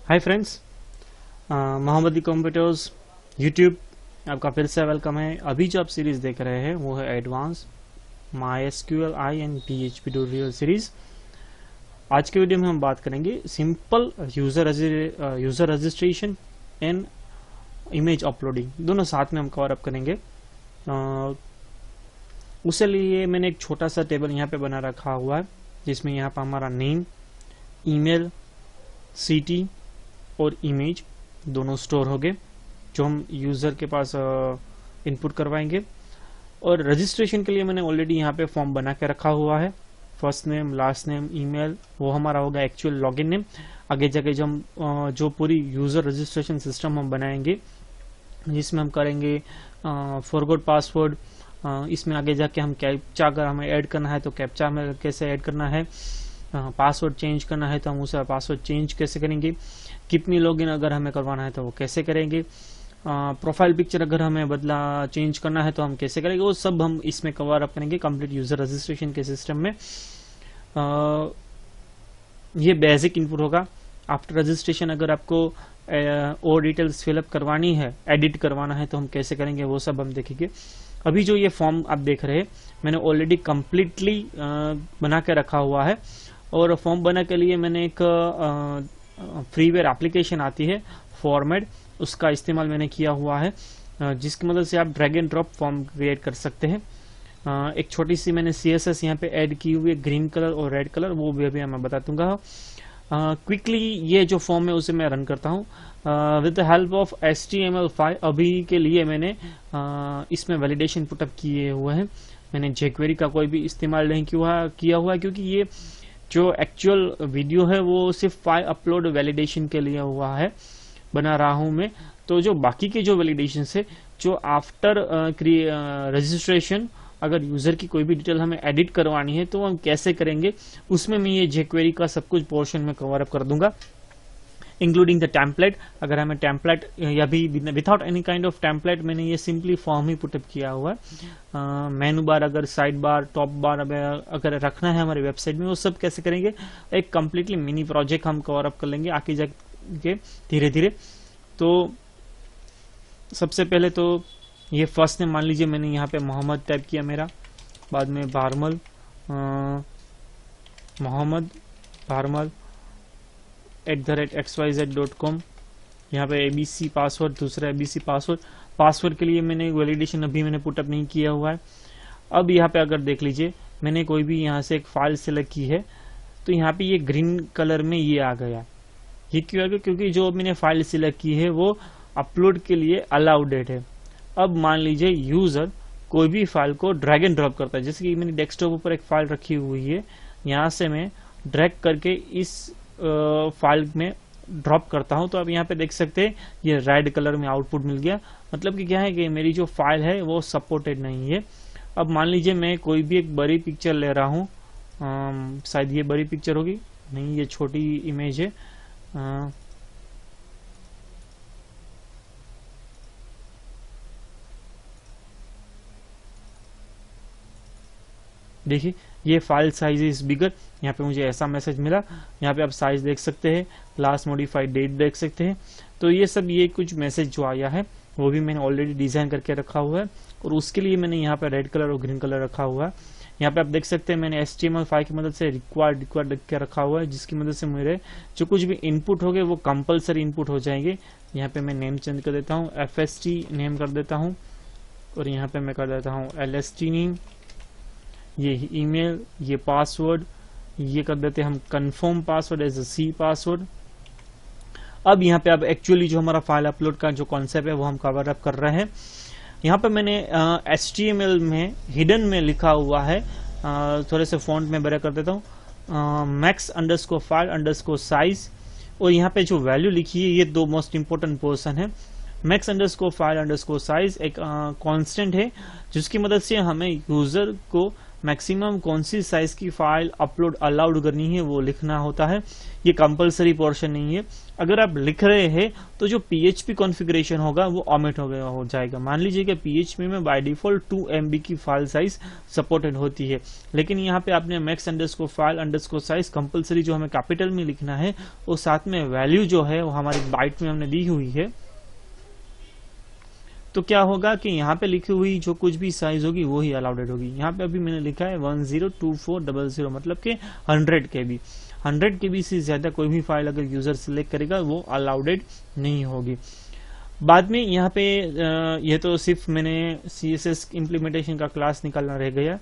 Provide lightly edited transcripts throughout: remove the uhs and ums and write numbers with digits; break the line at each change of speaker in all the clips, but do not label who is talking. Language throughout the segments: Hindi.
हाय फ्रेंड्स, मोहम्मदी कंप्यूटर्स यूट्यूब आपका फिर से वेलकम है। अभी जो आप सीरीज देख रहे हैं वो है advance MySQL and PHP tutorial series. आज के वीडियो में हम बात करेंगे simple user registration and image uploading, दोनों साथ में हम कवर अप करेंगे। उसके लिए मैंने एक छोटा सा टेबल यहाँ पे बना रखा हुआ है जिसमें यहाँ पर हमारा नेम, ईमेल, सिटी और इमेज दोनों स्टोर हो गए जो हम यूजर के पास इनपुट करवाएंगे। और रजिस्ट्रेशन के लिए मैंने ऑलरेडी यहाँ पे फॉर्म बना के रखा हुआ है। First name, last name, email, वो हमारा होगा एक्चुअल लॉगिन नेम। आगे जाके जो हम जो पूरी यूजर रजिस्ट्रेशन सिस्टम हम बनाएंगे जिसमें हम करेंगे फॉरगॉट पासवर्ड, इसमें आगे जाके हम कैप्चा अगर हमें ऐड करना है तो कैप्चा में कैसे ऐड करना है, पासवर्ड चेंज करना है तो हम उसे पासवर्ड चेंज कैसे करेंगे, कितनी लॉगिन अगर हमें करवाना है तो वो कैसे करेंगे, प्रोफाइल पिक्चर अगर हमें बदला चेंज करना है तो हम कैसे करेंगे, वो सब हम इसमें कवर अप करेंगे कंप्लीट यूजर रजिस्ट्रेशन के सिस्टम में। ये बेसिक इनपुट होगा। आफ्टर रजिस्ट्रेशन अगर आपको और डिटेल्स फिलअप करवानी है, एडिट करवाना है तो हम कैसे करेंगे वो सब हम देखेंगे। अभी जो ये फॉर्म आप देख रहे हैं मैंने ऑलरेडी कंप्लीटली बना के रखा हुआ है। और फॉर्म बना के लिए मैंने एक फ्रीवेयर एप्लीकेशन आती है फॉर्मेट, उसका इस्तेमाल मैंने किया हुआ है जिसकी मदद से आप drag and drop form create कर सकते हैं। एक छोटी सी मैंने CSS यहाँ पे ऐड की हुई है, ग्रीन कलर और रेड कलर, वो भी अभी मैं बता दूंगा। क्विकली ये जो फॉर्म है उसे मैं रन करता हूँ with the help of HTML5। अभी के लिए मैंने इसमें वैलिडेशन पुटअप किए हुए हैं। मैंने jQuery का कोई भी इस्तेमाल नहीं किया हुआ है क्योंकि ये जो एक्चुअल वीडियो है वो सिर्फ फाइल अपलोड वैलिडेशन के लिए हुआ है, बना रहा हूं मैं। तो जो बाकी के जो वैलिडेशन है, जो आफ्टर रजिस्ट्रेशन अगर यूजर की कोई भी डिटेल हमें एडिट करवानी है तो हम कैसे करेंगे, उसमें मैं ये jQuery का सब कुछ पोर्शन में कवर अप कर दूंगा, इंक्लूडिंग द टेम्पलेट। अगर हमें टेम्पलेट या भी without any kind of template, मैंने ये सिंपली फॉर्म ही पुटअप किया हुआ है। मेनू बार, अगर साइड बार, टॉप बार अगर रखना है हमारे वेबसाइट में, वो सब कैसे करेंगे, एक कंप्लीटली मिनी प्रोजेक्ट हम कवर अप कर लेंगे आगे जाके धीरे धीरे। तो सबसे पहले तो ये फर्स्ट नेम मान लीजिए मैंने यहाँ पे मोहम्मद टाइप किया मेरा, बाद में भारमल, मोहम्मद भारमल @xyz.com, यहाँ पे ABC पासवर्ड, दूसरा ABC पासवर्ड। पासवर्ड के लिए मैंने वैलिडेशन अभी मैंने पुटअप नहीं किया हुआ है। अब यहाँ पे अगर देख लीजिए मैंने कोई भी यहाँ से एक फाइल सिलेक्ट की है तो यहाँ पे ये ग्रीन कलर में ये आ गया। ये क्यों आ गया? क्योंकि जो मैंने फाइल सिलेक्ट की है वो अपलोड के लिए अलाउडेड है। अब मान लीजिए यूजर कोई भी फाइल को ड्रैग एंड ड्रॉप करता है, जैसे कि मैंने डेस्कटॉप ऊपर एक फाइल रखी हुई है, यहाँ से मैं ड्रैग करके इस फाइल में ड्रॉप करता हूं तो आप यहाँ पे देख सकते हैं ये रेड कलर में आउटपुट मिल गया। मतलब कि क्या है कि मेरी जो फाइल है वो सपोर्टेड नहीं है। अब मान लीजिए मैं कोई भी एक बड़ी पिक्चर ले रहा हूँ, शायद ये बड़ी पिक्चर होगी, नहीं ये छोटी इमेज है। देखिए ये फाइल साइज इज बिगर, यहाँ पे मुझे ऐसा मैसेज मिला। यहाँ पे आप साइज देख सकते हैं, लास्ट मॉडिफाइड डेट देख सकते हैं। तो ये सब ये कुछ मैसेज जो आया है वो भी मैंने ऑलरेडी डिजाइन करके रखा हुआ है और उसके लिए मैंने यहाँ पे रेड कलर और ग्रीन कलर रखा हुआ है। यहाँ पे आप देख सकते हैं मैंने HTML5 की मदद से रिक्वायर्ड लिख के रखा हुआ है, जिसकी मदद से मेरे जो कुछ भी इनपुट हो गए वो कंपलसरी इनपुट हो जाएंगे। यहाँ पे मैं नेम चेंज कर देता हूँ, FST नेम कर देता हूँ और यहाँ पे मैं कर देता हूँ LST नेम, ये ईमेल, ये पासवर्ड, ये कर देते हैं हम confirm password as C password. अब यहाँ पे अब एक्चुअली जो हमारा फाइल अपलोड का जो कॉन्सेप्ट है वो हम कवर अप कर रहे हैं। यहाँ पे मैंने HTML में हिडन में लिखा हुआ है, थोड़े से फॉन्ट में बड़ा कर देता हूँ, max_file_size, और यहाँ पे जो वैल्यू लिखी है ये दो मोस्ट इंपोर्टेंट पोर्शन है। max_file_size एक कांस्टेंट है जिसकी मदद से हमें यूजर को मैक्सिमम कौन सी साइज की फाइल अपलोड अलाउड करनी है वो लिखना होता है। ये कंपलसरी पोर्शन नहीं है। अगर आप लिख रहे हैं तो जो PHP कॉन्फ़िगरेशन होगा वो ओमिट हो जाएगा। मान लीजिए कि PHP में बाय डिफॉल्ट 2 MB की फाइल साइज सपोर्टेड होती है, लेकिन यहाँ पे आपने max underscore file underscore size compulsory जो हमें कैपिटल में लिखना है, वो साथ में वैल्यू जो है वो हमारी बाइट में हमने दी हुई है। तो क्या होगा कि यहाँ पे लिखी हुई जो कुछ भी साइज होगी वो ही अलाउडेड होगी। यहाँ पे अभी मैंने लिखा है 102400 मतलब कि 100 KB। 100 KB से ज्यादा कोई भी फाइल अगर यूजर सिलेक्ट करेगा वो अलाउडेड नहीं होगी। बाद में यहाँ पे ये तो सिर्फ मैंने CSS इम्प्लीमेंटेशन का क्लास निकालना रह गया।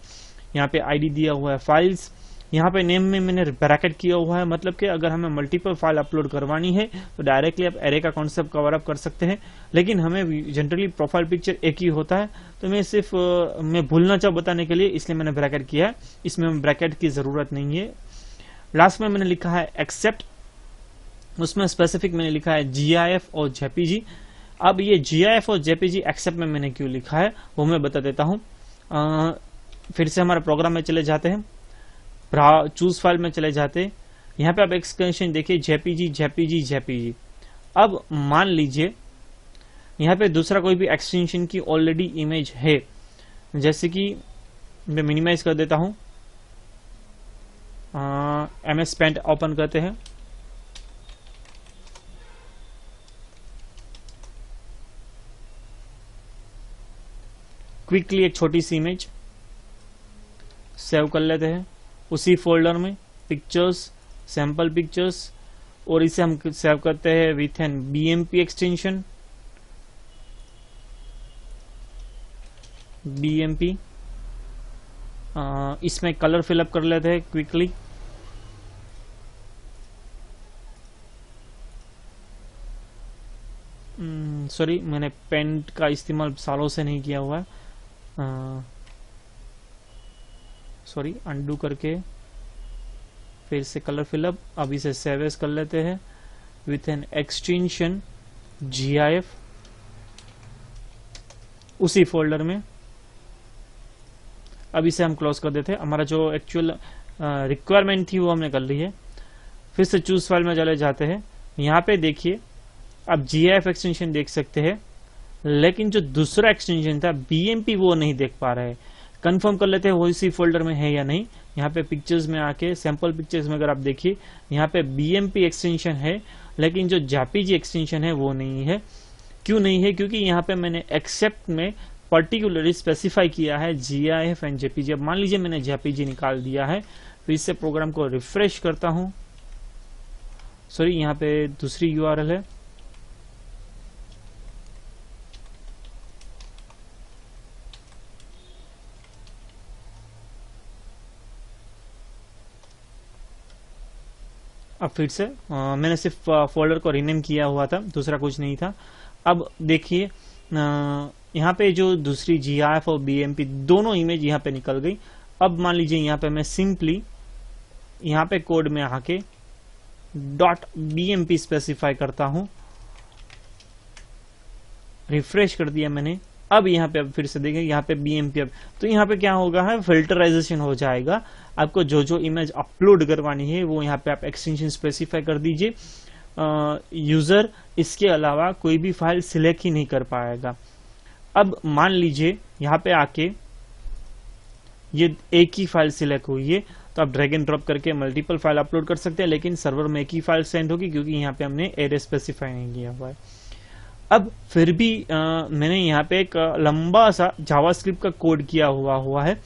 यहाँ पे ID दिया हुआ है फाइल्स, यहाँ पे नेम में मैंने ब्रैकेट किया हुआ है, मतलब कि अगर हमें मल्टीपल फाइल अपलोड करवानी है तो डायरेक्टली आप एरे का कॉन्सेप्ट कवर अप कर सकते हैं, लेकिन हमें जनरली प्रोफाइल पिक्चर एक ही होता है। तो मैं सिर्फ मैं भूलना चाहूँ बताने के लिए, इसलिए मैंने ब्रैकेट किया है। इसमें ब्रैकेट की जरूरत नहीं है। लास्ट में मैंने लिखा है एक्सेप्ट, उसमें स्पेसिफिक मैंने लिखा है GIF और JPG। अब ये GIF और JPG एक्सेप्ट में मैंने क्यों लिखा है वो मैं बता देता हूँ। फिर से हमारे प्रोग्राम में चले जाते हैं, चूज फाइल में चले जाते हैं। यहाँ पे आप एक्सटेंशन देखिए JPG। अब मान लीजिए यहाँ पे दूसरा कोई भी एक्सटेंशन की ऑलरेडी इमेज है, जैसे कि मैं मिनिमाइज कर देता हूं, MS Paint ओपन करते हैं। क्विकली एक छोटी सी इमेज सेव कर लेते हैं उसी फोल्डर में, पिक्चर्स, सैंपल पिक्चर्स, और इसे हम सेव करते हैं with an BMP extension. BMP इसमें कलर फिलअप कर लेते हैं क्विकली। सॉरी, मैंने पेंट का इस्तेमाल सालों से नहीं किया हुआ है। सॉरी, अनडू करके फिर से कलर फिलअप। अब इसे सेव एज कर लेते हैं विथ एन एक्सटेंशन GIF उसी फोल्डर में। अब इसे हम क्लोज कर देते हैं। हमारा जो एक्चुअल रिक्वायरमेंट थी वो हमने कर ली है। फिर से चूज फाइल में चले जाते हैं। यहाँ पे देखिए अब GIF एक्सटेंशन देख सकते हैं, लेकिन जो दूसरा एक्सटेंशन था BMP वो नहीं देख पा रहे हैं। कंफर्म कर लेते हैं वो इसी फोल्डर में है या नहीं। यहाँ पे पिक्चर्स में आके सैंपल पिक्चर्स में अगर आप देखिए यहाँ पे BMP एक्सटेंशन है, लेकिन जो JPG एक्सटेंशन है वो नहीं है। क्यों नहीं है? क्योंकि यहाँ पे मैंने एक्सेप्ट में पर्टिकुलरली स्पेसिफाई किया है GIF एंड JPG। अब मान लीजिए मैंने JPG निकाल दिया है, तो इससे प्रोग्राम को रिफ्रेश करता हूं। सॉरी, यहाँ पे दूसरी URL है। अब फिर से मैंने सिर्फ फोल्डर को रीनेम किया हुआ था, दूसरा कुछ नहीं था। अब देखिए यहाँ पे जो दूसरी GIF और BMP दोनों इमेज यहाँ पे निकल गई। अब मान लीजिए यहाँ पे मैं सिंपली यहाँ पे कोड में आके .bmp स्पेसिफाई करता हूं। रिफ्रेश कर दिया मैंने। अब यहाँ पे अब फिर से देखें यहाँ पे BMP। अब तो यहाँ पे क्या होगा है, फिल्टराइजेशन हो जाएगा। आपको जो जो इमेज अपलोड करवानी है वो यहाँ पे आप एक्सटेंशन स्पेसिफाई कर दीजिए। यूजर इसके अलावा कोई भी फाइल सिलेक्ट ही नहीं कर पाएगा। अब मान लीजिए यहाँ पे आके ये एक ही फाइल सिलेक्ट हुई है, तो आप ड्रैग एंड ड्रॉप करके मल्टीपल फाइल अपलोड कर सकते हैं, लेकिन सर्वर में एक ही फाइल सेंड होगी क्योंकि यहाँ पे हमने एरे स्पेसिफाई नहीं किया हुआ है। अब फिर भी मैंने यहाँ पे एक लंबा सा जावास्क्रिप्ट का कोड किया हुआ है।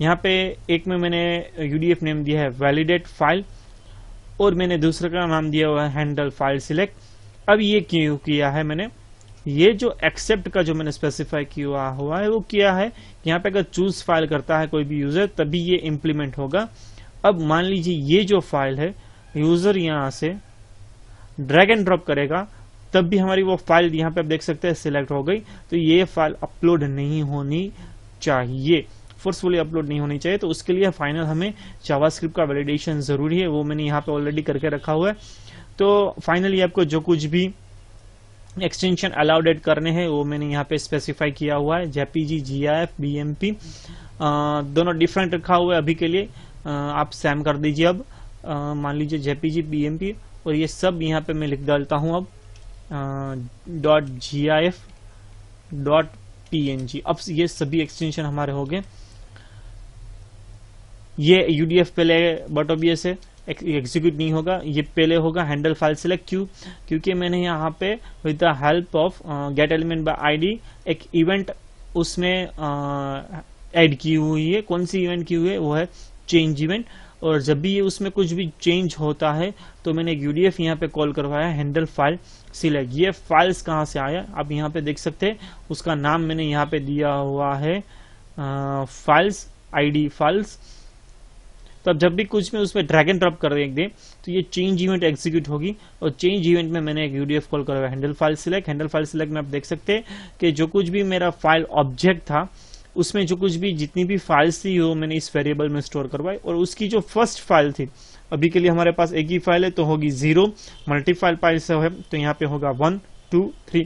यहाँ पे एक में मैंने UDF नेम दिया है वैलिडेट फाइल, और मैंने दूसरे का नाम दिया हुआ है हैंडल फाइल सिलेक्ट। अब ये क्यों किया है मैंने, ये जो एक्सेप्ट का जो मैंने स्पेसिफाई किया हुआ है वो किया है यहाँ पे अगर चूज फाइल करता है कोई भी यूजर तभी ये इंप्लीमेंट होगा। अब मान लीजिए ये जो फाइल है यूजर यहाँ से ड्रैग एंड ड्रॉप करेगा तब भी हमारी वो फाइल यहाँ पे आप देख सकते हैं सिलेक्ट हो गई। तो ये फाइल अपलोड नहीं होनी चाहिए, फोर्सफुली अपलोड नहीं होनी चाहिए। तो उसके लिए फाइनल हमें जावास्क्रिप्ट का वैलिडेशन जरूरी है, वो मैंने यहाँ पे ऑलरेडी करके रखा हुआ है। तो फाइनली आपको जो कुछ भी एक्सटेंशन अलाउड करने हैं वो मैंने यहाँ पे स्पेसिफाई किया हुआ है, JPG, GIF, BMP। दोनों डिफरेंट रखा हुआ है अभी के लिए। आप सेम कर दीजिए। अब मान लीजिए जेपीजी बीएमपी, और ये सब यहाँ पे मैं लिख डालता हूँ अब .gif .png। अब ये सभी एक्सटेंशन हमारे हो गए। ये यूडीएफ पहले .obs है, एग्जीक्यूट नहीं होगा, ये पहले होगा हैंडल फाइल सिलेक्ट। क्योंकि मैंने यहाँ पे with the help of gate element by ID एक इवेंट उसमें ऐड की हुई है। कौन सी इवेंट की हुई है? वो है चेंज इवेंट। और जब भी ये उसमें कुछ भी चेंज होता है तो मैंने एक यूडीएफ यहाँ पे कॉल करवाया हैंडल फाइल सिलेक्ट। ये फाइल्स कहाँ से आया आप यहाँ पे देख सकते हैं, उसका नाम मैंने यहाँ पे दिया हुआ है फाइल्स आईडी फाइल्स। तो अब जब भी कुछ में उसमें ड्रैग एंड ड्रॉप कर दें तो ये चेंज इवेंट एग्जीक्यूट होगी, और चेंज इवेंट में मैंने एक यूडीएफ कॉल करवाया handle file select. Handle file select में आप देख सकते हैं कि जो कुछ भी मेरा फाइल ऑब्जेक्ट था उसमें जो कुछ भी जितनी भी फाइल्स थी वो मैंने इस वेरिएबल में स्टोर करवाई। और उसकी जो फर्स्ट फाइल थी, अभी के लिए हमारे पास एक ही फाइल है तो होगी 0, मल्टीफाइल फाइल से है तो यहाँ पे होगा 1 2 3।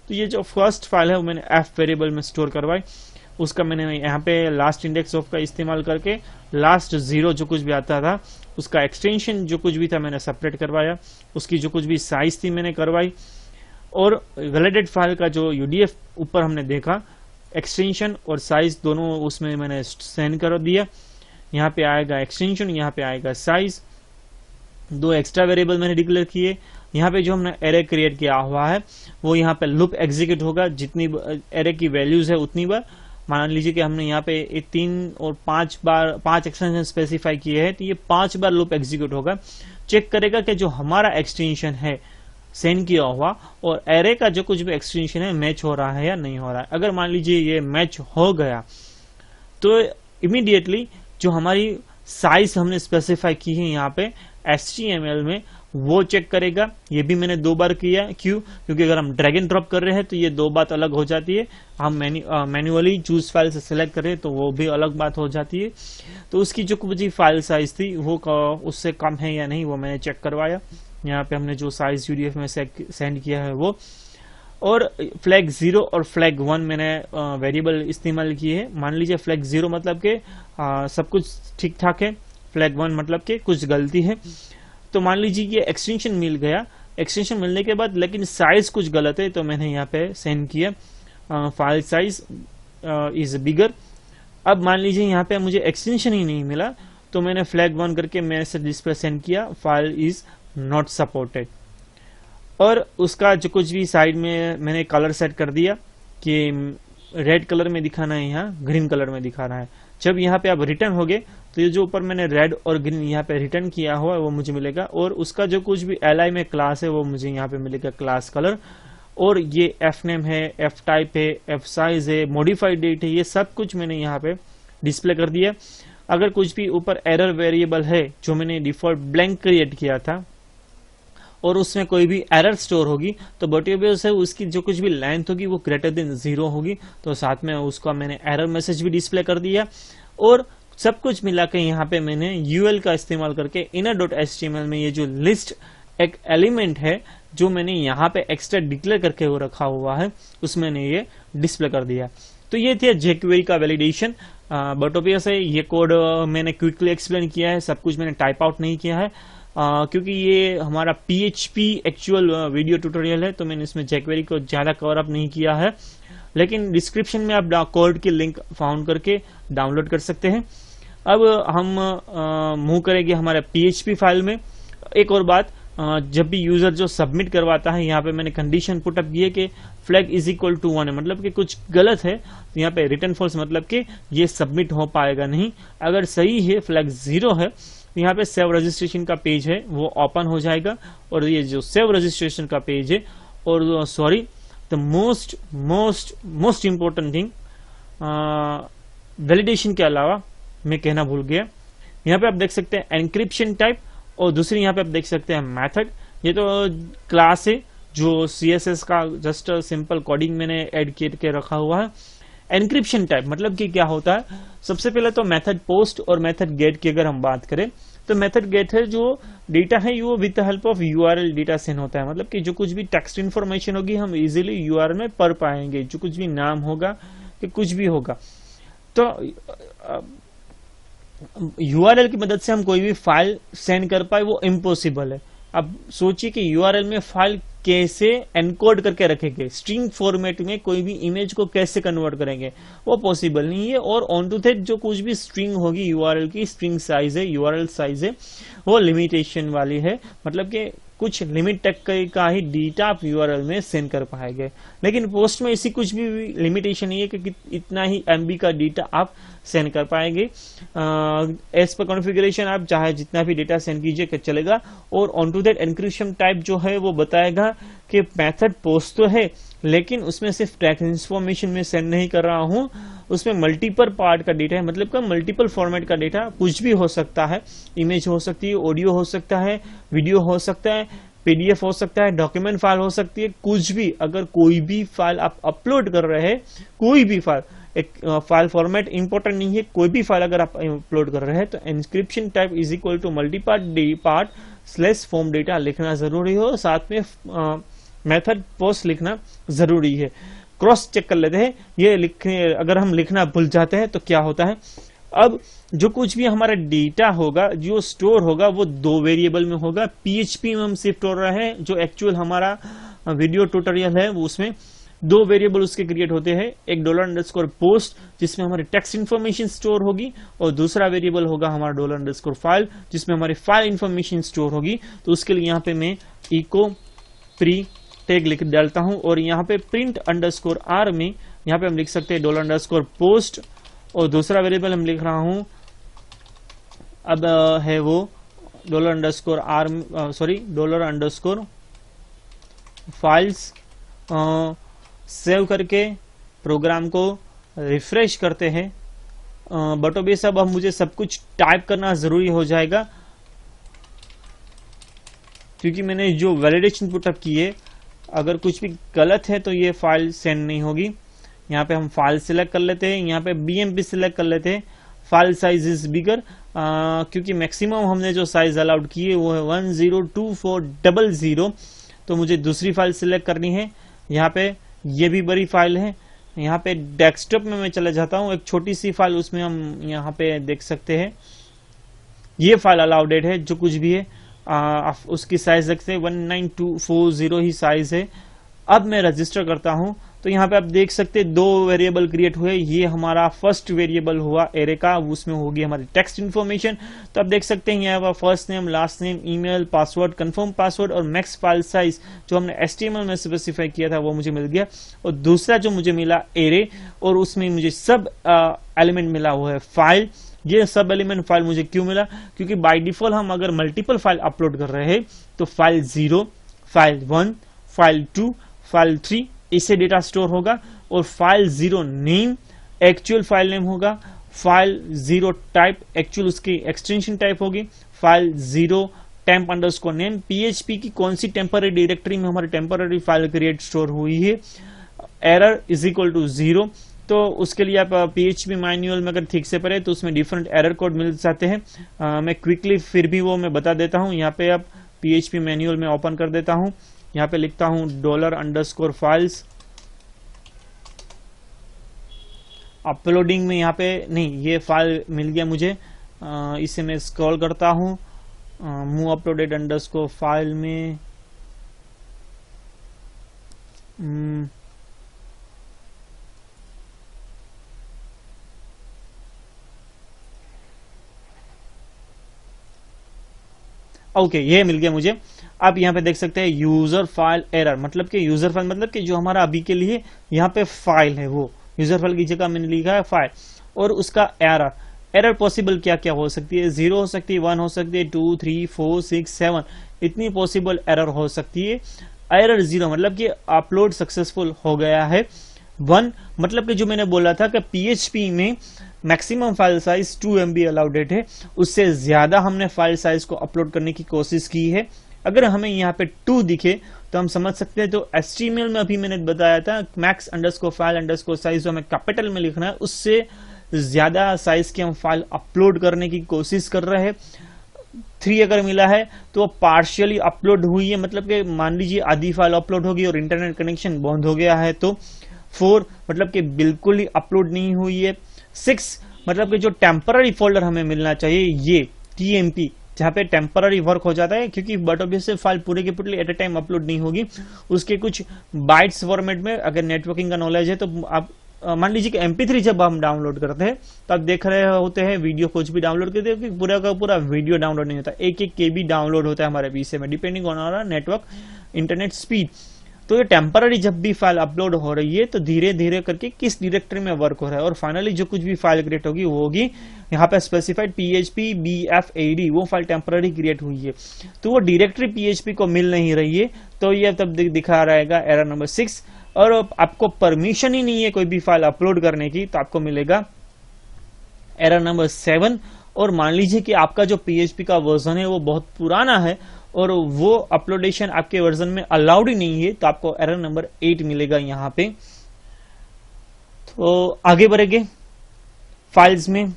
तो ये जो फर्स्ट फाइल है वो मैंने एफ वेरिएबल में स्टोर करवाई। उसका मैंने यहाँ पे लास्ट इंडेक्स ऑफ का इस्तेमाल करके लास्ट 0 जो कुछ भी आता था उसका एक्सटेंशन जो कुछ भी था मैंने सेपरेट करवाया, उसकी जो कुछ भी साइज थी मैंने करवाई। और वैलिडेट फाइल का जो यूडीएफ ऊपर हमने देखा, एक्सटेंशन और साइज दोनों उसमें मैंने सेंड कर दिया। यहाँ पे आएगा एक्सटेंशन, यहाँ पे आएगा साइज, दो एक्स्ट्रा वेरिएबल मैंने डिक्लेयर किए। यहाँ पे जो हमने एरे क्रिएट किया हुआ है वो यहाँ पे लूप एग्जीक्यूट होगा, जितनी एरे की वैल्यूज है उतनी बार। मान लीजिए कि हमने यहाँ पे 3 और 5 एक्सटेंशन स्पेसिफाई किए हैं तो ये 5 बार लूप एग्जीक्यूट होगा। चेक करेगा कि जो हमारा एक्सटेंशन है सेंड किया हुआ और एरे का जो कुछ भी एक्सटेंशन है मैच हो रहा है या नहीं हो रहा है। अगर मान लीजिए ये मैच हो गया तो इमीडिएटली जो हमारी साइज हमने स्पेसिफाई की है यहाँ पे HTML में वो चेक करेगा। ये भी मैंने 2 बार किया। क्यों? क्योंकि अगर हम ड्रैग एंड ड्रॉप कर रहे हैं तो ये 2 बात अलग हो जाती है। हम मैन्युअली चूज फाइल से सिलेक्ट कर रहे हैं तो वो भी अलग बात हो जाती है। तो उसकी जो कुछ भी फाइल साइज थी वो उससे कम है या नहीं वो मैंने चेक करवाया। यहाँ पे हमने जो साइज यूडीएफ में सेंड किया है वो, और फ्लैग 0 और फ्लैग 1 मैंने वेरिएबल इस्तेमाल किए हैं। मान लीजिए फ्लैग 0 मतलब के सब कुछ ठीक ठाक है, फ्लैग 1 मतलब के कुछ गलती है। तो मान लीजिए ये एक्सटेंशन मिल गया, एक्सटेंशन मिलने के बाद लेकिन साइज कुछ गलत है तो मैंने यहाँ पे सेंड किया फाइल साइज इज बिगर। अब मान लीजिए यहाँ पे मुझे एक्सटेंशन ही नहीं मिला तो मैंने फ्लैग 1 करके मैसेज डिस्प्ले सेंड किया फाइल इज नॉट सपोर्टेड। और उसका जो कुछ भी साइड में मैंने कलर सेट कर दिया कि रेड कलर में दिखाना है, यहाँ ग्रीन कलर में दिखाना है। जब यहाँ पे आप रिटर्न हो गए तो ये जो ऊपर मैंने रेड और ग्रीन यहाँ पे रिटर्न किया हुआ है वो मुझे मिलेगा, और उसका जो कुछ भी li में क्लास है वो मुझे यहाँ पे मिलेगा क्लास कलर। और ये एफ नेम है, एफ टाइप है, एफ साइज है, मॉडिफाइड डेट है, ये सब कुछ मैंने यहाँ पे डिस्प्ले कर दिया। अगर कुछ भी ऊपर एरर वेरिएबल है जो मैंने डिफॉल्ट ब्लैंक क्रिएट किया था और उसमें कोई भी एरर स्टोर होगी तो बॉटोबियस है उसकी जो कुछ भी लेंथ होगी वो ग्रेटर देन 0 होगी, तो साथ में उसका मैंने एरर मैसेज भी डिस्प्ले कर दिया। और सब कुछ मिला के यहाँ पे मैंने यूएल का इस्तेमाल करके inner.html में ये जो लिस्ट एक एलिमेंट है जो मैंने यहाँ पे एक्स्ट्रा डिक्लेयर करके वो रखा हुआ है उसमें मैंने ये डिस्प्ले कर दिया। तो ये थे jQuery का वैलिडेशन। बॉटोबियस है ये कोड मैंने क्विकली एक्सप्लेन किया है, सब कुछ मैंने टाइप आउट नहीं किया है क्योंकि ये हमारा PHP एक्चुअल वीडियो ट्यूटोरियल है तो मैंने इसमें jQuery को ज्यादा कवर अप नहीं किया है। लेकिन डिस्क्रिप्शन में आप कोड की लिंक फाउंड करके डाउनलोड कर सकते हैं। अब हम मूव करेंगे हमारे PHP फाइल में। एक और बात, जब भी यूजर जो सबमिट करवाता है यहाँ पे मैंने कंडीशन पुटअप की है कि फ्लैग इज इक्वल टू 1 है, मतलब कि कुछ गलत है तो यहाँ पे रिटर्न फॉल्स मतलब कि ये सबमिट हो पाएगा नहीं। अगर सही है फ्लैग 0 है तो यहाँ पे सेव रजिस्ट्रेशन का पेज है वो ओपन हो जाएगा, और ये जो सेव रजिस्ट्रेशन का पेज है और sorry the most important thing validation के अलावा मैं कहना भूल गया, यहाँ पे आप देख सकते हैं एनक्रिप्शन टाइप और दूसरी यहाँ पे आप देख सकते हैं मेथड। ये तो क्लास है जो CSS का जस्ट सिंपल कोडिंग मैंने ऐड करके रखा हुआ है। एनक्रिप्शन टाइप मतलब कि क्या होता है, सबसे पहले तो मेथड पोस्ट और मेथड गेट की अगर हम बात करें तो मेथड गेट है जो डेटा है वो with the help of URL data send होता है, मतलब कि जो कुछ भी टेक्स्ट इन्फॉर्मेशन होगी हम इजीली URL में पढ़ पाएंगे, जो कुछ भी नाम होगा कि कुछ भी होगा। तो यूआरएल की मदद से हम कोई भी फाइल सेंड कर पाए वो इम्पॉसिबल है। अब सोचिए कि यूआरएल में फाइल कैसे एनकोड करके रखेंगे, स्ट्रिंग फॉर्मेट में कोई भी इमेज को कैसे कन्वर्ट करेंगे, वो पॉसिबल नहीं है। और ऑन टू दैट जो कुछ भी स्ट्रिंग होगी यूआरएल की, स्ट्रिंग साइज है, यूआरएल साइज है, वो लिमिटेशन वाली है, मतलब कि कुछ लिमिट तक का ही डेटा आप यूआरएल में सेंड कर पाएंगे। लेकिन पोस्ट में ऐसी कुछ भी लिमिटेशन नहीं है कि इतना ही एमबी का डेटा आप सेंड कर पाएंगे। एज पर कॉन्फ़िगरेशन आप चाहे जितना भी डेटा सेंड कीजिए चलेगा। और on to that encryption type जो है वो बताएगा कि मेथड पोस्ट तो है लेकिन उसमें सिर्फ टेक्स्ट इन्फॉर्मेशन में सेंड नहीं कर रहा हूं, उसमें मल्टीपल पार्ट का डेटा है, मतलब का मल्टीपल फॉर्मेट का डेटा, कुछ भी हो सकता है, इमेज हो सकती है, ऑडियो हो सकता है, वीडियो हो सकता है, पीडीएफ हो सकता है, डॉक्यूमेंट फाइल हो सकती है, कुछ भी। अगर कोई भी फाइल आप अपलोड कर रहे हैं, कोई भी फाइल, एक फाइल फॉर्मेट इंपॉर्टेंट नहीं है, कोई भी फाइल अगर आप अपलोड कर रहे हैं तो encryption type is equal to multipart slash form data लिखना जरूरी हो, साथ में मेथड पोस्ट लिखना जरूरी है। क्रॉस चेक कर लेते हैं, ये लिखने अगर हम लिखना भूल जाते हैं तो क्या होता है। अब जो कुछ भी हमारा डेटा होगा, जो स्टोर होगा, वो दो वेरिएबल में होगा। पीएचपी में हम शिफ्ट हो रहे हैं, जो एक्चुअल हमारा वीडियो ट्यूटोरियल है वो उसमें दो वेरिएबल उसके क्रिएट होते हैं, एक $_पोस्ट जिसमें हमारी टेक्स्ट इन्फॉर्मेशन स्टोर होगी और दूसरा वेरिएबल होगा हमारा $_फाइल जिसमें हमारी फाइल इन्फॉर्मेशन स्टोर होगी। तो उसके लिए यहाँ पे मैं इको प्री टैग लिख डालता हूं और यहाँ पे print_r में यहाँ पे हम लिख सकते हैं $_पोस्ट और दूसरा वेरिएबल हम लिख रहा हूं अब है वो $_ फाइल्स। सेव करके प्रोग्राम को रिफ्रेश करते हैं। बट अब सब अब मुझे सब कुछ टाइप करना जरूरी हो जाएगा क्योंकि मैंने जो वैलिडेशन पुटअप की है, अगर कुछ भी गलत है तो ये फाइल सेंड नहीं होगी। यहाँ पे हम फाइल सिलेक्ट कर लेते हैं, यहाँ पे BMP सिलेक्ट कर लेते हैं। फाइल साइज इज बिगर, क्योंकि मैक्सिमम हमने जो साइज अलाउड की है वो है 102400, तो मुझे दूसरी फाइल सिलेक्ट करनी है। यहाँ पे ये भी बड़ी फाइल है। यहाँ पे डेस्कटॉप में मैं चला जाता हूँ, एक छोटी सी फाइल, उसमें हम यहाँ पे देख सकते हैं ये फाइल अलाउडेड है, जो कुछ भी है उसकी साइज रखते हैं 19240 ही साइज है। अब मैं रजिस्टर करता हूं तो यहाँ पे आप देख सकते हैं दो वेरिएबल क्रिएट हुए। ये हमारा फर्स्ट वेरिएबल हुआ एरे का, उसमें होगी हमारी टेक्स्ट इन्फॉर्मेशन। तो आप देख सकते हैं यहाँ पर first name, last name, email, password, confirm password और मैक्स फाइल साइज जो हमने HTML में स्पेसिफाई किया था वो मुझे मिल गया। और दूसरा जो मुझे मिला एरे, और उसमें मुझे सब एलिमेंट मिला हुआ है फाइल। ये सब एलिमेंट फाइल मुझे क्यों मिला, क्योंकि बाय डिफॉल्ट हम अगर मल्टीपल फाइल अपलोड कर रहे हैं तो फाइल 0, फाइल 1, फाइल 2, फाइल 3 इससे डेटा स्टोर होगा। और file 0 name actual file name होगा, फाइल 0 टाइप एक्चुअल उसकी एक्सटेंशन टाइप होगी, फाइल 0 temp_name PHP की कौन सी टेम्पररी डायरेक्टरी में हमारी टेम्पररी फाइल क्रिएट स्टोर हुई है। एरर इज इक्वल टू 0, तो उसके लिए आप PHP मैनुअल में अगर ठीक से पढ़े तो उसमें डिफरेंट एरर कोड मिल जाते हैं। मैं क्विकली फिर भी वो मैं बता देता हूं। यहाँ पे आप PHP मैनुअल में ओपन कर देता हूं, यहाँ पे लिखता हूं $_files। अपलोडिंग में यहाँ पे नहीं, ये फाइल मिल गया मुझे, इसे मैं स्क्रॉल करता हूं मूव अपलोडेड _फाइल में। ओके, ये मिल गया मुझे। आप यहाँ पे देख सकते हैं यूजर फाइल एरर, मतलब कि यूजर फाइल मतलब कि जो हमारा अभी के लिए यहाँ पे फाइल है वो यूजर फाइल की जगह मैंने लिखा है फाइल, और उसका एरर पॉसिबल क्या क्या हो सकती है, 0 हो सकती है, 1 हो सकती है, 2, 3, 4, 6, 7 इतनी पॉसिबल एरर हो सकती है। एरर 0 मतलब कि अपलोड सक्सेसफुल हो गया है। 1 मतलब कि जो मैंने बोला था कि PHP में maximum file size 2 MB allowed है, उससे ज्यादा हमने फाइल साइज को अपलोड करने की कोशिश की है। अगर हमें यहाँ पे 2 दिखे तो हम समझ सकते हैं, तो HTML में अभी मैंने बताया था max_file_size जो हमें कैपिटल में लिखना है, उससे ज्यादा साइज की हम फाइल अपलोड करने की कोशिश कर रहे हैं। 3 अगर मिला है तो पार्शियली अपलोड हुई है, मतलब कि मान लीजिए आधी फाइल अपलोड होगी और इंटरनेट कनेक्शन बंद हो गया है। तो 4 मतलब कि बिल्कुल ही अपलोड नहीं हुई है। 6 मतलब कि जो टेम्पररी फोल्डर हमें मिलना चाहिए ये TMP, जहाँ पे टेम्पररी वर्क हो जाता है, क्योंकि बट ऑब्वियसली फाइल पूरे की पूरी एट ए टाइम अपलोड नहीं होगी, उसके कुछ बाइट्स फॉर्मेट में। अगर नेटवर्किंग का नॉलेज है तो आप मान लीजिए कि MP3 जब हम डाउनलोड करते हैं तो आप देख रहे होते हैं वीडियो कुछ भी डाउनलोड करते हैं, पूरा का पूरा वीडियो डाउनलोड नहीं होता, 1-1 KB डाउनलोड होता है हमारे पीसी में, depending on our network internet speed. तो ये टेम्पररी जब भी फाइल अपलोड हो रही है तो धीरे धीरे करके किस डायरेक्टरी में वर्क हो रहा है, और फाइनली जो कुछ भी फाइल क्रिएट होगी वो होगी यहाँ पे स्पेसिफाइड PHP BFAD, वो फाइल टेम्पररी क्रिएट हुई है, तो वो डायरेक्टरी PHP को मिल नहीं रही है, तो ये तब दिखा रहेगा एरर नंबर 6। और आपको परमिशन ही नहीं है कोई भी फाइल अपलोड करने की, तो आपको मिलेगा एरर नंबर 7। और मान लीजिए कि आपका जो PHP का वर्जन है वो बहुत पुराना है और वो अपलोडेशन आपके वर्जन में अलाउड ही नहीं है, तो आपको एरर नंबर 8 मिलेगा यहाँ पे। तो आगे बढ़ेंगे फाइल्स में।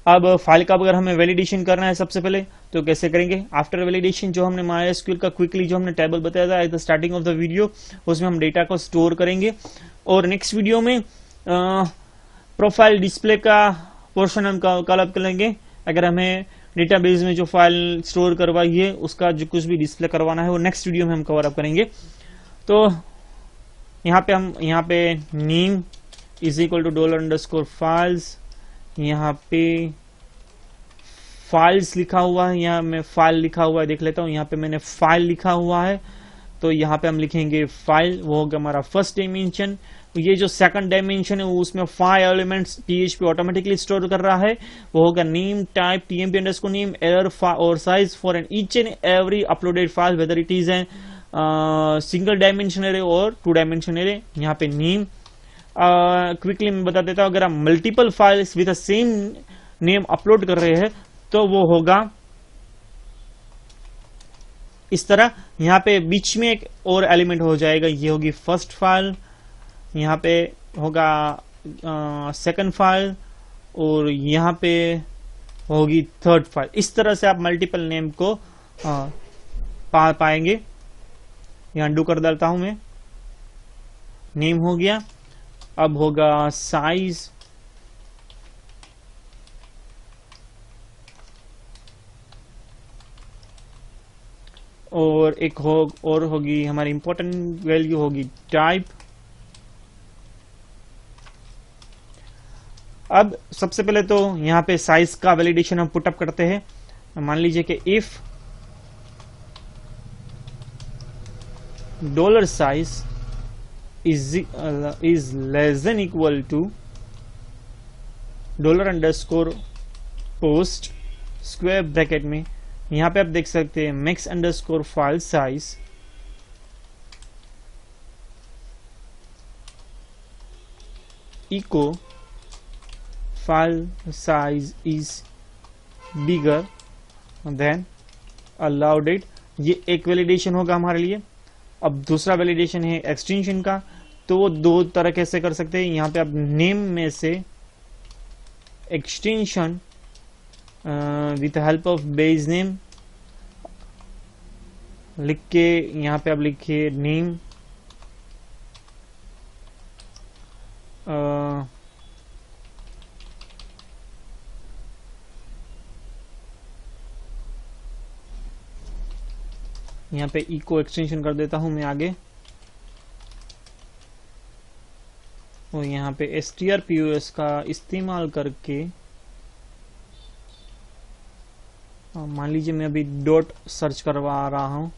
अब फाइल का अगर हमें वैलिडेशन करना है सबसे पहले तो कैसे करेंगे? आफ्टर वैलिडेशन जो हमने MySQL का क्विकली जो हमने टेबल बताया था at the starting of the video, उसमें हम डेटा को स्टोर करेंगे, और नेक्स्ट वीडियो में प्रोफाइल डिस्प्ले का पोर्शन हम कल अप करेंगे। अगर हमें डेटाबेस में जो फाइल स्टोर करवाई है उसका जो कुछ भी डिस्प्ले करवाना है वो नेक्स्ट वीडियो में हम कवर अप करेंगे। तो यहाँ पे name is equal to $_files, यहाँ पे फाइल्स लिखा हुआ है, यहाँ मैं फाइल लिखा हुआ है देख लेता हूँ, यहाँ पे मैंने फाइल लिखा हुआ है, तो यहाँ पे हम लिखेंगे फाइल, वो होगा हमारा फर्स्ट डायमेंशन। ये जो सेकंड डायमेंशन है उसमें 5 एलिमेंट्स PHP ऑटोमेटिकली स्टोर कर रहा है, वो होगा नेम टाइप TMP_name एरर और size for an each and every uploaded file whether it is an single dimension array और 2 डायमेंशन एरे। यहाँ पे नेम क्विकली मैं बता देता हूँ, अगर आप multiple files with the same name upload कर रहे हैं तो वो होगा इस तरह। यहाँ पे बीच में एक और एलिमेंट हो जाएगा, ये होगी फर्स्ट फाइल, यहाँ पे होगा सेकंड फाइल, और यहाँ पे होगी थर्ड फाइल। इस तरह से आप मल्टीपल नेम को पाएंगे। यहाँ अंडू कर डालता हूं मैं, नेम हो गया। अब होगा साइज, और एक और होगी हमारी इंपॉर्टेंट वैल्यू होगी टाइप। अब सबसे पहले तो यहाँ पे साइज का वैलिडेशन हम पुटअप करते हैं। मान लीजिए कि if $size is less than equal to $_post square bracket में, यहाँ पे आप देख सकते हैं max_file size echo file size is bigger than allowed it। ये एक वैलिडेशन होगा हमारे लिए। अब दूसरा वैलिडेशन है एक्सटेंशन का, तो वो दो तरह कैसे कर सकते हैं। यहाँ पे आप नेम में से extension with help of base name लिख के यहाँ पे आप लिखिए नेम यहाँ पे इको एक्सटेंशन कर देता हूं मैं आगे, और यहाँ पे strpos का इस्तेमाल करके मान लीजिए मैं अभी डॉट सर्च करवा रहा हूं,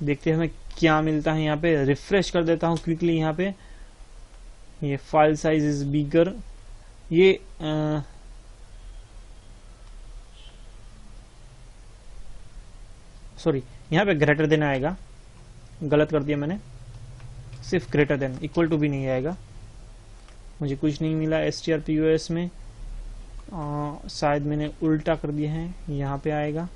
देखते हैं हमें क्या मिलता है। यहाँ पे रिफ्रेश कर देता हूं क्विकली। यहाँ पे ये फाइल साइज इज बिगर, ये सॉरी यहाँ पे ग्रेटर देन आएगा, गलत कर दिया मैंने, सिर्फ ग्रेटर देन, इक्वल टू भी नहीं आएगा। मुझे कुछ नहीं मिला strpos में, शायद मैंने उल्टा कर दिया है, यहाँ पे आएगा।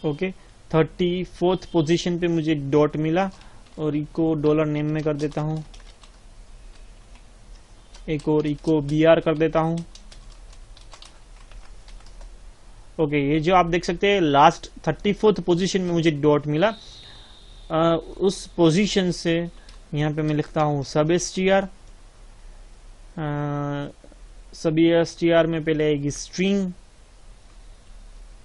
ओके, 34th पोजीशन पे मुझे डॉट मिला, और इको $name में कर देता हूँ, एक और इको br कर देता हूँ। ओके, ये जो आप देख सकते हैं लास्ट 34th पोजीशन में मुझे डॉट मिला। उस पोजीशन से यहाँ पे मैं लिखता हूँ सब str, सभी str में पहले आएगी स्ट्रिंग,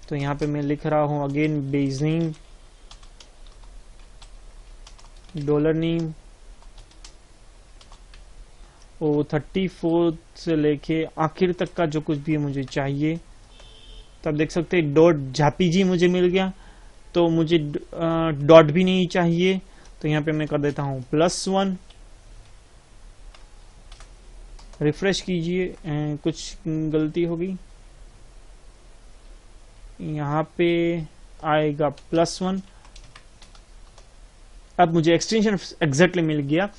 तो यहाँ पे मैं लिख रहा हूँ again base name, dollar name, और 34 से लेके आखिर तक का जो कुछ भी मुझे चाहिए। तब देख सकते हैं डॉट जेपीजी मुझे मिल गया, तो मुझे डॉट भी नहीं चाहिए, तो यहाँ पे मैं कर देता हूँ +1, रिफ्रेश कीजिए। कुछ गलती होगी, यहाँ पे आएगा +1। अब मुझे एक्सटेंशन एग्जैक्टली मिल गया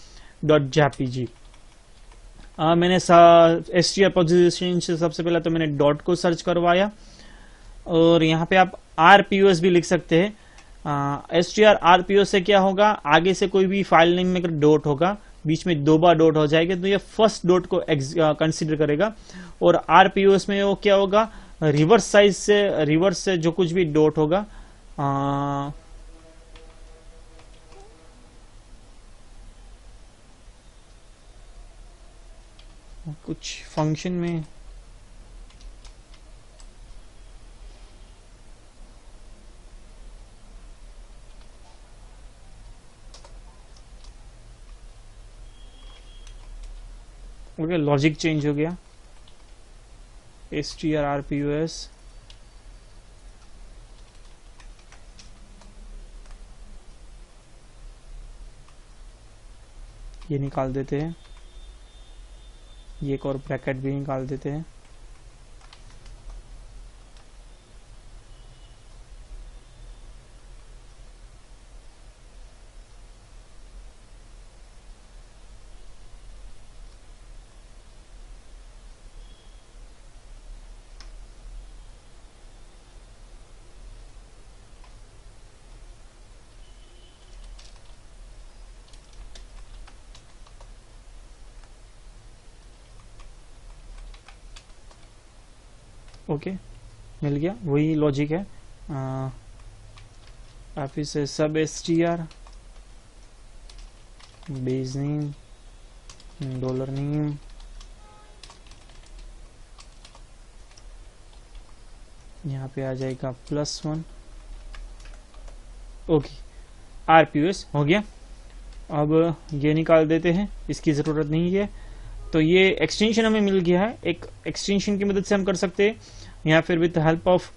.jpg। मैंने str पोजीशन से सबसे पहले तो मैंने डॉट को सर्च करवाया, और यहाँ पे आप rpos भी लिख सकते हैं। str rpos से क्या होगा, आगे से कोई भी फाइल नेम में अगर डॉट होगा, बीच में 2 बार डॉट हो जाएगा, तो ये फर्स्ट डॉट को कंसीडर करेगा। और rpos में वो क्या होगा, रिवर्स साइज से, रिवर्स से जो कुछ भी डॉट होगा, कुछ फंक्शन में ओके, लॉजिक चेंज हो गया। str rpos ये निकाल देते हैं, ये एक और ब्रैकेट भी निकाल देते हैं। ओके, मिल गया, वही लॉजिक है। आप इसे सब str base name, dollar name, यहाँ पे आ जाएगा +1। ओके, rpos हो गया। अब ये निकाल देते हैं, इसकी ज़रूरत नहीं है। तो ये एक्सटेंशन हमें मिल गया है। एक एक्सटेंशन की मदद से हम कर सकते हैं, या फिर विद हेल्प ऑफ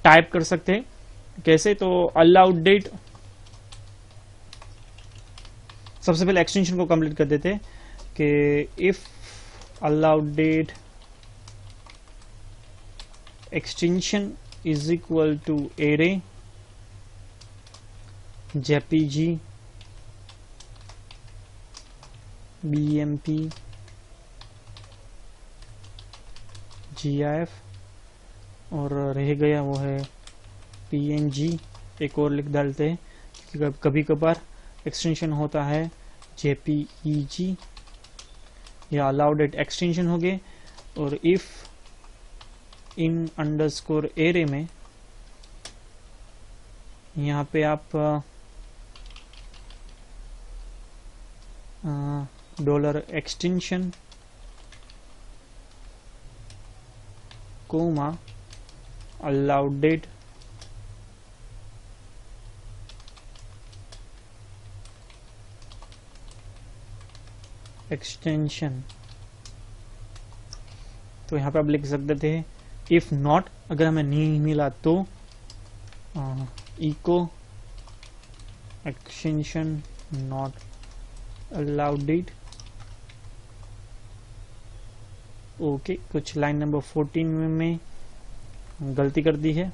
टाइप कर सकते हैं। कैसे, तो अलाउड डेट, सबसे पहले एक्सटेंशन को कंप्लीट कर देते हैं कि if allowed date extension is equal to array JPG BMP GIF, और रह गया वो है PNG। एक और लिख डालते हैं, क्योंकि कभी कभार एक्सटेंशन होता है JPEG। या अलाउड एट एक्सटेंशन हो गए। और इफ इन अंडरस्कोर एरे में यहाँ पे आप dollar extension comma allowed date extension, तो यहाँ पे आप लिख सकते थे इफ नॉट, अगर हमें नहीं मिला तो echo extension not allowed date. Okay, कुछ लाइन नंबर 14 में मैं गलती कर दी है।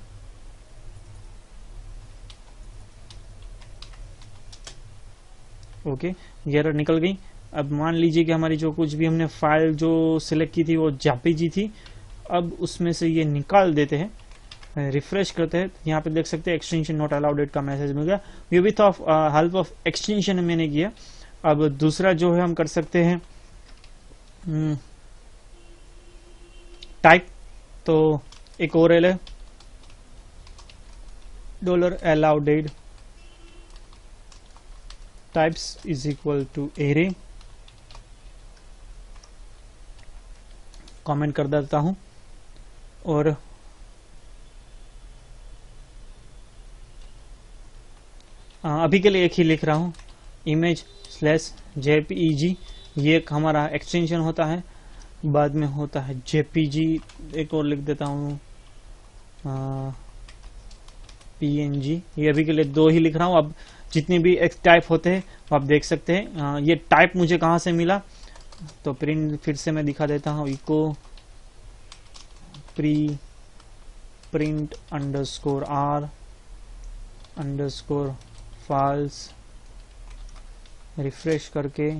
ओके, ये एरर निकल गई। अब मान लीजिए कि हमारी जो कुछ भी हमने फाइल जो सिलेक्ट की थी वो जेपीजी थी, अब उसमें से ये निकाल देते हैं, रिफ्रेश करते हैं। यहाँ पे देख सकते हैं एक्सटेंशन नॉट अलाउड डेट का मैसेज मिल गया। ये width of help of extension मैंने किया। अब दूसरा जो है हम कर सकते हैं टाइप, तो एक और है dollar allowed date types is equal to array, comment कर देता हूं और अभी के लिए एक ही लिख रहा हूं, इमेज स्लैश जेपीईजी, ये एक हमारा एक्सटेंशन होता है, बाद में होता है जेपीजी, एक और लिख देता हूं पीएनजी, ये अभी के लिए 2 ही लिख रहा हूं। अब जितने भी एक टाइप होते हैं वो आप देख सकते हैं। ये टाइप मुझे कहां से मिला, तो प्रिंट फिर से मैं दिखा देता हूं, echo print underscore R underscore false, refresh करके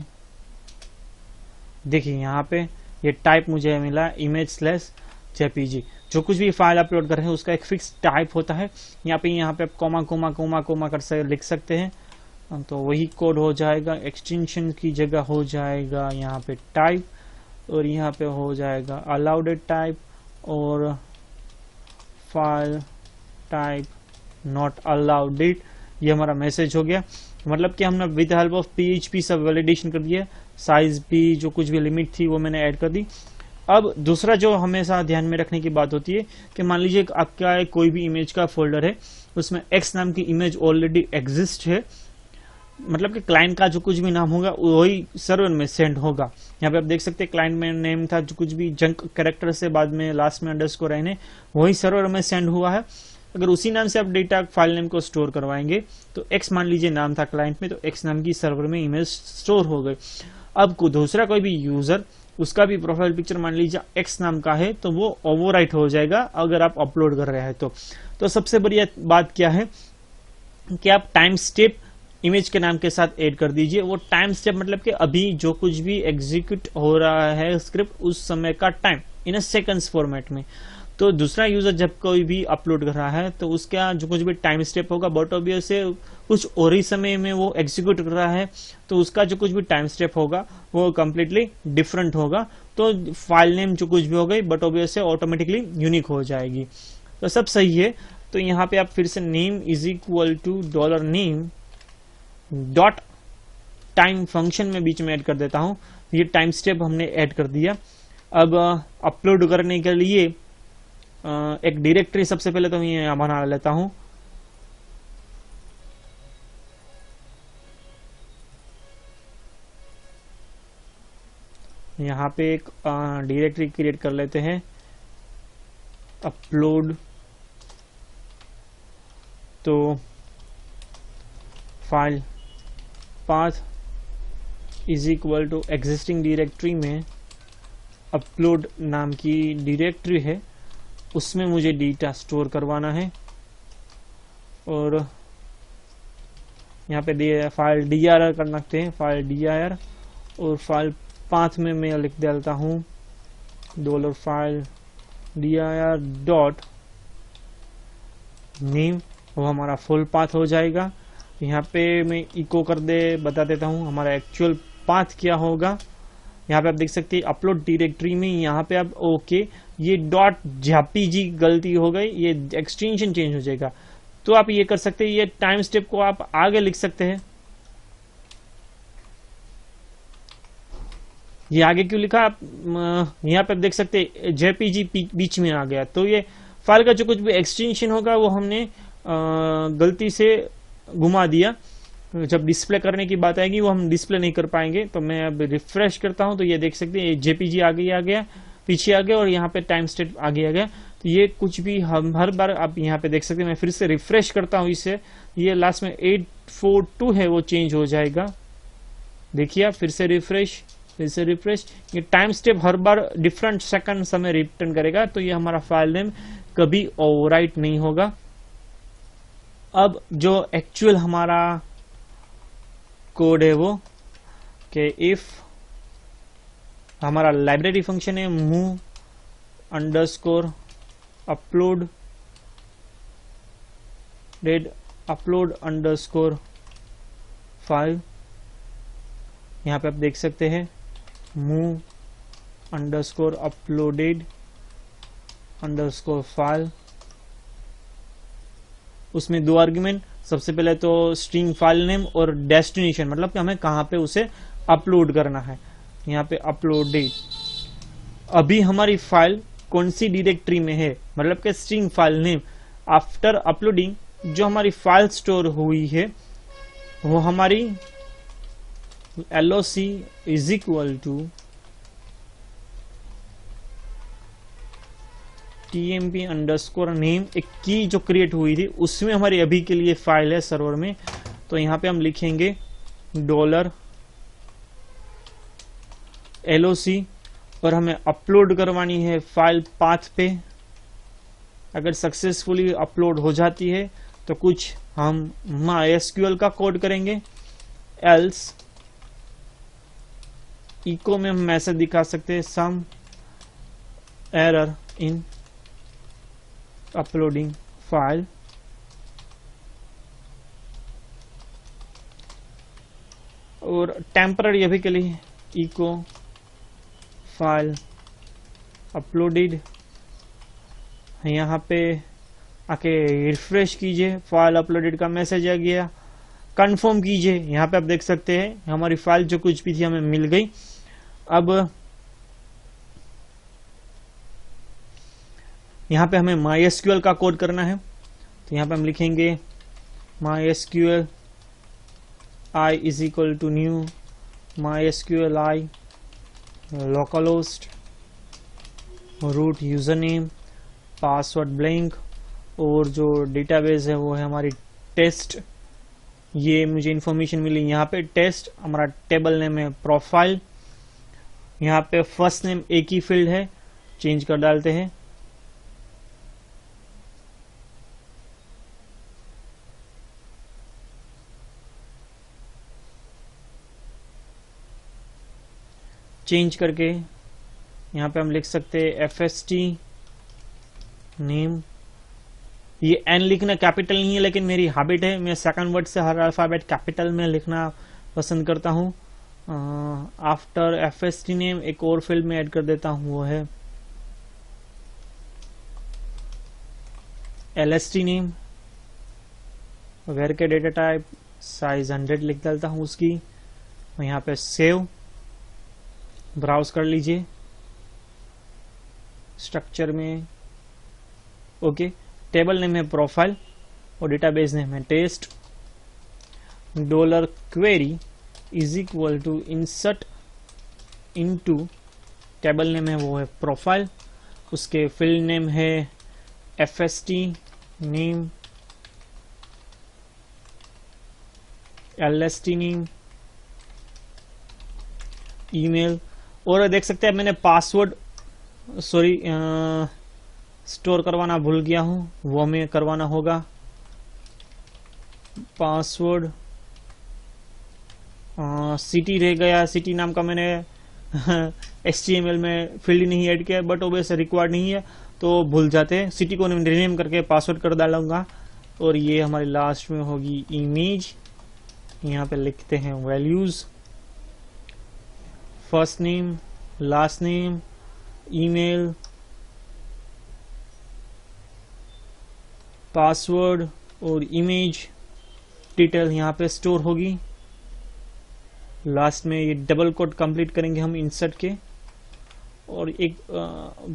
देखिए यहाँ पे ये टाइप मुझे मिला इमेज स्लैश जेपीजी। जो कुछ भी फाइल अपलोड कर रहे हैं उसका एक फिक्स टाइप होता है। यहाँ पे आप कोमा कोमा कोमा कोमा कर लिख सकते हैं, तो वही कोड हो जाएगा। एक्सटेंशन की जगह हो जाएगा यहाँ पे टाइप, और यहाँ पे हो जाएगा अलाउड टाइप, और file type not allowed it. ये हमारा मैसेज हो गया, मतलब कि हमने विद हेल्प ऑफ PHP सब वैलिडेशन कर दिया। साइज भी जो कुछ भी लिमिट थी वो मैंने ऐड कर दी। अब दूसरा जो हमेशा ध्यान में रखने की बात होती है कि मान लीजिए आपका कोई भी इमेज का फोल्डर है, उसमें X नाम की इमेज ऑलरेडी एग्जिस्ट है, मतलब कि क्लाइंट का जो कुछ भी नाम होगा वही सर्वर में सेंड होगा। यहाँ पे आप देख सकते हैं क्लाइंट में नेम था, जो कुछ भी जंक कैरेक्टर से बाद में लास्ट में अंडरस्कोर रहने, वही सर्वर में सेंड हुआ है। अगर उसी नाम से आप डेटा फाइल नेम को स्टोर करवाएंगे तो X मान लीजिए नाम था क्लाइंट में, तो X नाम की सर्वर में इमेज स्टोर हो गई। अब दूसरा कोई भी यूजर, उसका भी प्रोफाइल पिक्चर मान लीजिए X नाम का है, तो वो ओवरराइट हो जाएगा अगर आप अपलोड कर रहे हैं तो सबसे बढ़िया बात क्या है कि आप टाइम स्टेप इमेज के नाम के साथ ऐड कर दीजिए। वो टाइम स्टेप मतलब कि अभी जो कुछ भी एग्जीक्यूट हो रहा है स्क्रिप्ट, उस समय का टाइम इन सेकंड्स फॉर्मेट में। तो दूसरा यूजर जब कोई भी अपलोड कर रहा है तो उसका जो कुछ भी टाइम स्टेप होगा, बट ऑब्वियस से कुछ और ही समय में वो एग्जीक्यूट कर रहा है, तो उसका जो कुछ भी टाइम स्टेप होगा वो कम्प्लीटली डिफरेंट होगा। तो फाइल नेम जो कुछ भी हो गई, बट ऑब्वियस से ऑटोमेटिकली यूनिक हो जाएगी। तो सब सही है। तो यहाँ पे आप फिर से name is equal to $name dot time function में बीच में ऐड कर देता हूं। ये टाइम स्टेप हमने ऐड कर दिया। अब अपलोड करने के लिए एक डायरेक्टरी सबसे पहले तो ये बना लेता हूं। यहाँ पे एक डायरेक्टरी क्रिएट कर लेते हैं, अपलोड। तो file path is equal to existing directory में अपलोड नाम की डायरेक्टरी है, उसमें मुझे डेटा स्टोर करवाना है। और यहाँ पे फाइल dir कर सकते हैं, फाइल dir, और फाइल पाथ में मैं लिख देता हूँ $file dir डॉट नेम, वो हमारा फुल पाथ हो जाएगा। यहाँ पे मैं इको कर बता देता हूँ हमारा एक्चुअल पाथ क्या होगा। यहाँ पे आप देख सकते हैं अपलोड डायरेक्टरी में, यहाँ पे आप ओके, ये .jpg गलती हो गई, ये एक्सटेंशन चेंज हो जाएगा। तो आप ये कर सकते हैं, ये टाइम स्टेप को आप आगे लिख सकते हैं। ये आगे क्यों लिखा आप यहाँ पे आप देख सकते हैं JPG बीच में आ गया, तो ये फाइल का जो कुछ भी एक्सटेंशन होगा वो हमने गलती से घुमा दिया। जब डिस्प्ले करने की बात आएगी वो हम डिस्प्ले नहीं कर पाएंगे। तो मैं अब रिफ्रेश करता हूं तो ये देख सकते हैं JPG आ गया पीछे आ गया, और यहाँ पे टाइम स्टेप आगे आ गया। तो ये कुछ भी हम हर बार आप यहाँ पे देख सकते हैं। मैं फिर से रिफ्रेश करता हूँ इसे, ये लास्ट में 842 है वो चेंज हो जाएगा। देखिए आप फिर से रिफ्रेश, ये टाइम स्टेप हर बार डिफरेंट सेकंड समय रिटर्न करेगा। तो ये हमारा फाइल नेम कभी ओवरराइट नहीं होगा। अब जो एक्चुअल हमारा कोड है वो कि इफ हमारा लाइब्रेरी फंक्शन है move underscore upload dead upload underscore file, यहाँ पे आप देख सकते हैं move underscore uploaded underscore file. उसमें 2 आर्ग्यूमेंट सबसे पहले तो स्ट्रिंग फाइल नेम और डेस्टिनेशन, मतलब कि हमें कहाँ पे उसे अपलोड करना है। यहाँ पे अपलोडेड, अभी हमारी फाइल कौन सी डायरेक्टरी में है, मतलब कि string file name. After uploading जो हमारी फाइल स्टोर हुई है वो हमारी LOC is equal to TMP underscore name, एक की जो क्रिएट हुई थी उसमें हमारी अभी के लिए फाइल है सर्वर में। तो यहाँ पे हम लिखेंगे $LOC और हमें अपलोड करवानी है फाइल पाथ पे। अगर सक्सेसफुली अपलोड हो जाती है तो कुछ हम MySQL का कोड करेंगे, एल्स इको में हम मैसेज दिखा सकते हैं some error in uploading file. और टेम्पररी अभी के लिए इको फाइल अपलोडेड। यहाँ पे आके रिफ्रेश कीजिए, फाइल अपलोडेड का मैसेज आ गया। कंफर्म कीजिए, यहाँ पे आप देख सकते हैं हमारी फाइल जो कुछ भी थी हमें मिल गई। अब यहाँ पे हमें MySQL का कोड करना है, तो यहाँ पे हम लिखेंगे MySQL I is equal to new MySQL I localhost root user name password blank, और जो डेटाबेस है वो है हमारी टेस्ट। ये मुझे इंफॉर्मेशन मिली यहाँ पे टेस्ट, हमारा टेबल नेम है प्रोफाइल। यहाँ पे फर्स्ट नेम एक ही फील्ड है, चेंज कर डालते हैं। चेंज करके यहाँ पे हम लिख सकते हैं FST नेम। ये N लिखना कैपिटल नहीं है, लेकिन मेरी हैबिट है, मैं सेकंड वर्ड से हर अल्फाबेट कैपिटल में लिखना पसंद करता हूँ। आफ्टर FST नेम एक और फील्ड में ऐड कर देता हूँ, वो है LST नेम। वेर के डेटा टाइप साइज 100 लिख डालता हूँ उसकी। यहाँ पे सेव, ब्राउज कर लीजिए स्ट्रक्चर में। ओके, टेबल नेम है प्रोफाइल और डेटाबेस नेम है test. $query is equal to insert into, table name है वो है प्रोफाइल, उसके फील्ड नेम है FST name, LST name, email. और देख सकते हैं मैंने पासवर्ड स्टोर करवाना भूल गया हूं, वो हमें करवाना होगा। पासवर्ड सिटी रह गया, सिटी नाम का मैंने HTML में फील्ड नहीं ऐड किया, बट ओबेस रिक्वायर्ड नहीं है तो भूल जाते हैं। सिटी को रिनेम करके पासवर्ड कर डालूंगा। और ये हमारी लास्ट में होगी इमेज। यहाँ पे लिखते हैं values, first name, last name, email, password और इमेज डिटेल यहाँ पे स्टोर होगी। लास्ट में ये डबल कोड कंप्लीट करेंगे हम इंसर्ट के। और एक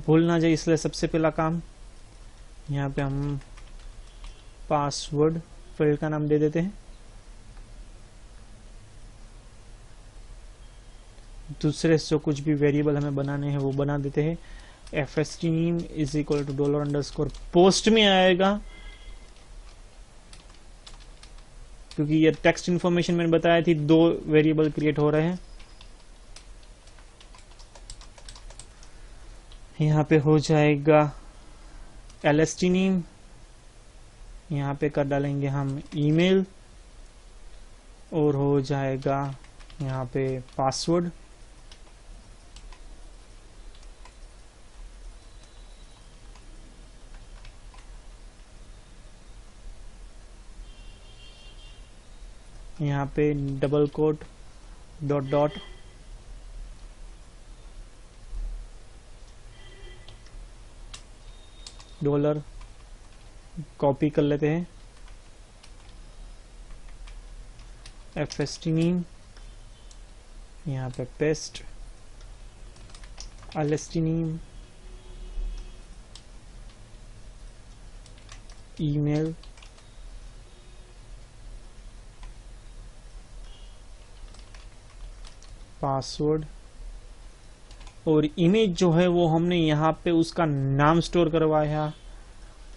भूल ना जाए इसलिए सबसे पहला काम यहाँ पे हम पासवर्ड फील्ड का नाम दे देते हैं। दूसरे से जो कुछ भी वेरिएबल हमें बनाने हैं वो बना देते हैं। FST name is equal to $_ post में आएगा, क्योंकि ये टेक्स्ट इन्फॉर्मेशन मैंने बताया थी 2 वेरिएबल क्रिएट हो रहे हैं। यहाँ पे हो जाएगा LST नेम, यहाँ पे कर डालेंगे हम ईमेल, और हो जाएगा यहाँ पे पासवर्ड। यहाँ पे डबल कोट डॉट $, कॉपी कर लेते हैं। fst name, यहाँ पे paste, lst name, email, password, और इमेज जो है वो हमने यहाँ पे उसका नाम स्टोर करवाया,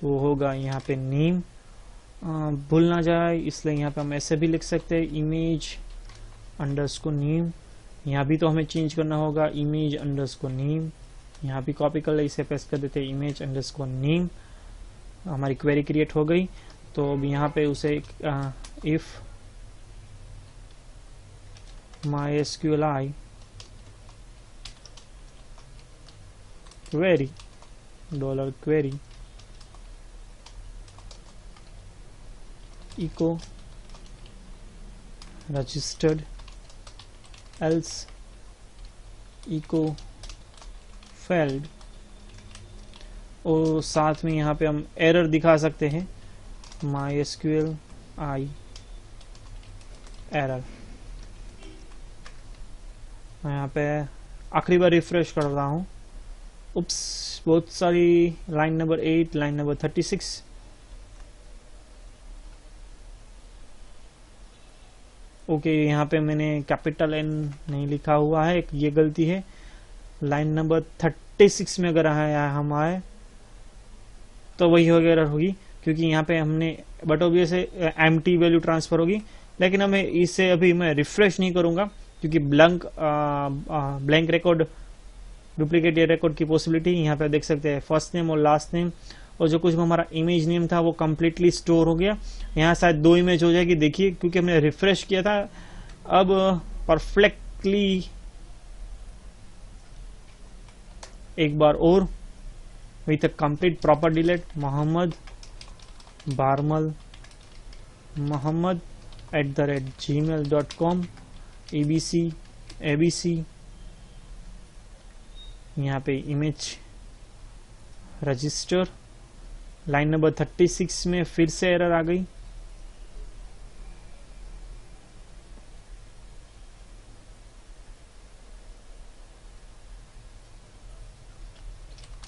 वो होगा यहाँ पे नेम, भूल ना जाए इसलिए यहाँ पे हम ऐसे भी लिख सकते हैं इमेज अंडरस्कोर नेम। यहाँ भी तो हमें चेंज करना होगा इमेज अंडरस्कोर नेम, यहाँ भी कॉपी कर ले, इसे पेस्ट कर देते हैं इमेज अंडरस्कोर नेम। हमारी क्वेरी क्रिएट हो गई। तो अब यहाँ पे उसे if MySQLi query $query echo registered else echo failed, और साथ में यहाँ पे हम एरर दिखा सकते हैं MySQLi एरर। मैं यहाँ पे आखिरी बार रिफ्रेश कर रहा हूँ। उप्स, बहुत सारी line number 8, line number 36। Okay, यहाँ पे मैंने कैपिटल N नहीं लिखा हुआ है, ये गलती है। लाइन नंबर 36 में अगर हम आए तो वही वगैरह होगी, क्योंकि यहाँ पे हमने but obvious empty value transfer होगी। लेकिन हमें इसे अभी मैं रिफ्रेश नहीं करूंगा, क्योंकि ब्लैंक रिकॉर्ड, डुप्लीकेट रिकॉर्ड की पॉसिबिलिटी यहाँ पे देख सकते हैं। फर्स्ट नेम और लास्ट नेम, और जो कुछ हमारा इमेज नेम था वो कंप्लीटली स्टोर हो गया। यहाँ शायद 2 इमेज हो जाएगी, देखिए, क्योंकि हमने रिफ्रेश किया था। अब परफेक्टली एक बार और with complete proper delete, Mohammed Barmal mohammed@gmail.com abc, यहाँ पे इमेज रजिस्टर। लाइन नंबर 36 में फिर से एरर आ गई।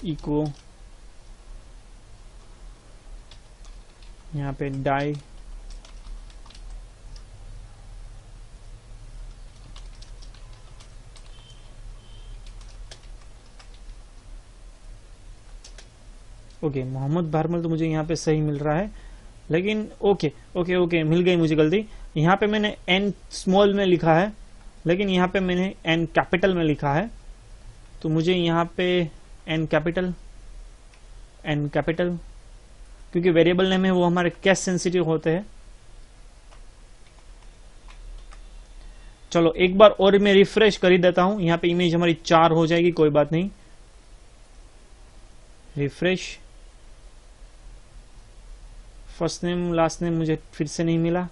इको, यहाँ पे डाई, ओके, मोहम्मद बारमल तो मुझे यहाँ पे सही मिल रहा है, लेकिन ओके मिल गई मुझे गलती। यहाँ पे मैंने N स्मॉल में लिखा है, लेकिन यहाँ पे मैंने N कैपिटल में लिखा है। तो मुझे यहाँ पे N कैपिटल, क्योंकि वेरिएबल नेम है वो हमारे कैश सेंसिटिव होते हैं। चलो एक बार और मैं रिफ्रेश कर ही देता हूं। यहाँ पे इमेज हमारी 4 हो जाएगी, कोई बात नहीं। Refresh, first name last name मुझे फिर से नहीं मिला।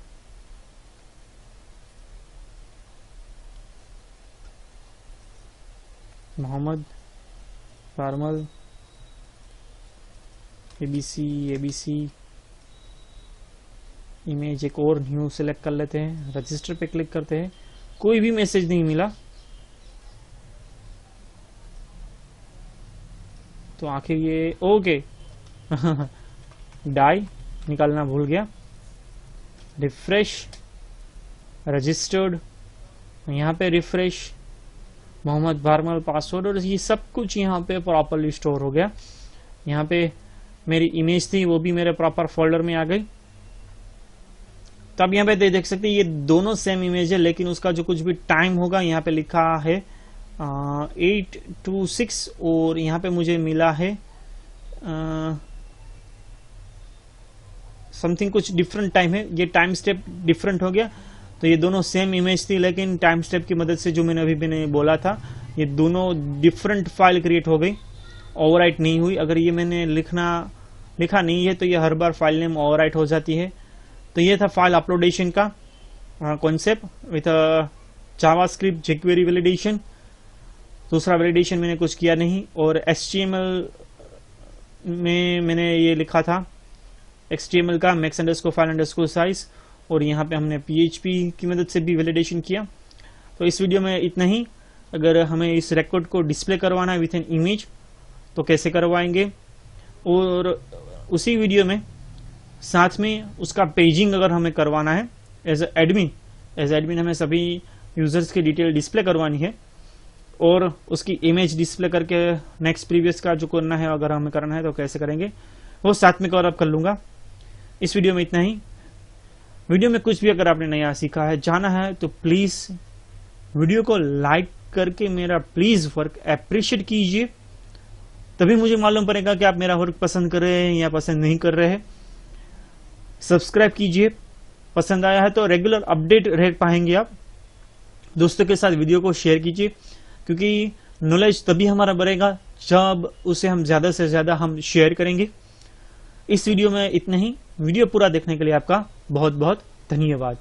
मोहम्मद बारमल एबीसी इमेज, एक और न्यू सेलेक्ट कर लेते हैं, रजिस्टर पे क्लिक करते हैं, कोई भी मैसेज नहीं मिला। तो आखिर ये ओके डाई निकालना भूल गया। रिफ्रेश, रजिस्टर्ड, यहाँ पे रिफ्रेश, मोहम्मद बारमल पासवर्ड, और ये सब कुछ यहाँ पे प्रॉपरली स्टोर हो गया। यहाँ पे मेरी इमेज थी वो भी मेरे प्रॉपर फोल्डर में आ गई। तब यहाँ पे देख सकते हैं ये दोनों सेम इमेज है, लेकिन उसका जो कुछ भी टाइम होगा यहाँ पे लिखा है 826, और यहाँ पे मुझे मिला है समथिंग कुछ डिफरेंट टाइम है। ये टाइम स्टेप डिफरेंट हो गया। तो ये दोनों सेम इमेज थी, लेकिन टाइम स्टेप की मदद से जो मैंने अभी मैंने बोला था, ये दोनों डिफरेंट फाइल क्रिएट हो गई, ओवरराइट नहीं हुई। अगर ये मैंने लिखा नहीं है तो ये हर बार फाइल नेम ओवरराइट हो जाती है। तो ये था फाइल अपलोडेशन का concept with JavaScript jQuery validation. दूसरा वैलिडेशन मैंने कुछ किया नहीं, और HTML में मैंने ये लिखा था, HTML का max underscore file underscore size, और यहाँ पे हमने PHP की मदद से भी वैलिडेशन किया। तो इस वीडियो में इतना ही। अगर हमें इस रिकॉर्ड को डिस्प्ले करवाना है विथ एन इमेज तो कैसे करवाएंगे, और उसी वीडियो में साथ में उसका पेजिंग अगर हमें करवाना है एज एडमिन हमें सभी यूजर्स की डिटेल डिस्प्ले करवानी है और उसकी इमेज डिस्प्ले करके नेक्स्ट प्रीवियस का जो करना है अगर हमें करना है तो कैसे करेंगे वो साथ में कवर अप कर लूंगा। इस वीडियो में इतना ही। वीडियो में कुछ भी अगर आपने नया सीखा है, जाना है, तो प्लीज वीडियो को लाइक करके मेरा प्लीज वर्क अप्रिशिएट कीजिए, तभी मुझे मालूम पड़ेगा कि आप मेरा वर्क पसंद कर रहे हैं या पसंद नहीं कर रहे हैं। सब्सक्राइब कीजिए, पसंद आया है तो रेगुलर अपडेट रह पाएंगे आप। दोस्तों के साथ वीडियो को शेयर कीजिए, क्योंकि नॉलेज तभी हमारा बढ़ेगा जब उसे हम ज्यादा से ज्यादा हम शेयर करेंगे। इस वीडियो में इतना ही। वीडियो पूरा देखने के लिए आपका बहुत बहुत धन्यवाद।